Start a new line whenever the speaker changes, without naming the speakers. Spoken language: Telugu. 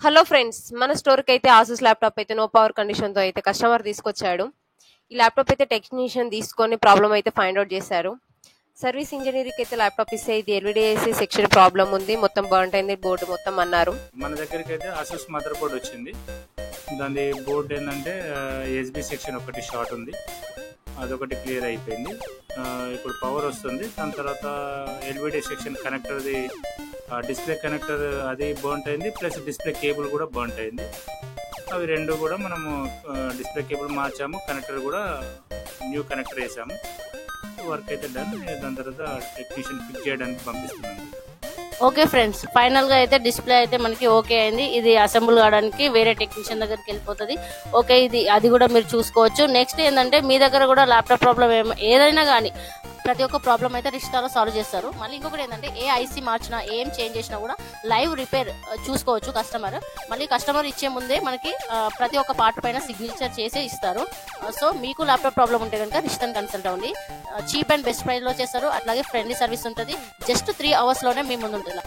హలో ఫ్రెండ్స్, మన స్టోర్కి అయితే ఆసూస్ ల్యాప్టాప్ అయితే నో పవర్ కండిషన్తో అయితే కస్టమర్ తీసుకొచ్చాడు. ఈ ల్యాప్టాప్ అయితే టెక్నీషియన్ తీసుకొని ప్రాబ్లం అయితే ఫైండ్ అవుట్ చేశారు. సర్వీస్ ఇంజనీర్కి అయితే ల్యాప్టాప్ ఇస్తే ఇది ఎల్విడిఏసి సెక్షన్ ప్రాబ్లం ఉంది, మొత్తం బర్న్ అయింది బోర్డు మొత్తం అన్నారు.
మన దగ్గరికి అయితే ఆసూస్ మదర్ బోర్డ్ వచ్చింది. దాని బోర్డు ఏంటంటే ఎస్బి సెక్షన్ ఒకటి షార్ట్ ఉంది, అదొకటి క్లియర్ అయిపోయింది. ఇప్పుడు పవర్ వస్తుంది. దాని తర్వాత ఎల్విడి సెక్షన్ కనెక్టర్ది డిస్ప్లే కనెక్టర్ అది బర్న్ అయింది, ప్లస్ డిస్ప్లే కేబుల్ కూడా బర్న్ అయింది. అవి రెండు కూడా మనము డిస్ప్లే కేబుల్ మార్చాము, కనెక్టర్ కూడా న్యూ కనెక్టర్ వేసాము. వర్క్ అయితే డన్. దాని తర్వాత టెక్నీషియన్ ఫిక్స్ చేయడానికి పంపిస్తున్నాము.
ఓకే ఫ్రెండ్స్, ఫైనల్ గా అయితే డిస్ప్లే అయితే మనకి ఓకే అయింది. ఇది అసెంబుల్ కావడానికి వేరే టెక్నీషియన్ దగ్గరికి వెళ్ళిపోతుంది. ఓకే, అది కూడా మీరు చూసుకోవచ్చు. నెక్స్ట్ ఏంటంటే మీ దగ్గర కూడా ల్యాప్టాప్ ప్రాబ్లం ఏదైనా కానీ ప్రతి ఒక్క ప్రాబ్లం అయితే రిష్టాలో సాల్వ్ చేస్తారు. మళ్ళీ ఇంకొకటి ఏంటంటే ఏ ఐసీ మార్చినా ఏం చేంజ్ చేసినా కూడా లైవ్ రిపేర్ చూసుకోవచ్చు కస్టమర్. మళ్ళీ కస్టమర్ ఇచ్చే ముందే మనకి ప్రతి ఒక్క పార్ట్ పైన సిగ్నేచర్ చేసే ఇస్తారు. సో మీకు ల్యాప్టాప్ ప్రాబ్లం ఉంటే కనుక రిష్టాన్ కన్సల్ట్ అవ్వండి. చీప్ అండ్ బెస్ట్ ప్రైస్ లో చేస్తారు. అట్లాగే ఫ్రెండ్లీ సర్వీస్ ఉంటుంది. జస్ట్ 3 hours లోనే మీ ముందు ఉంటుంది.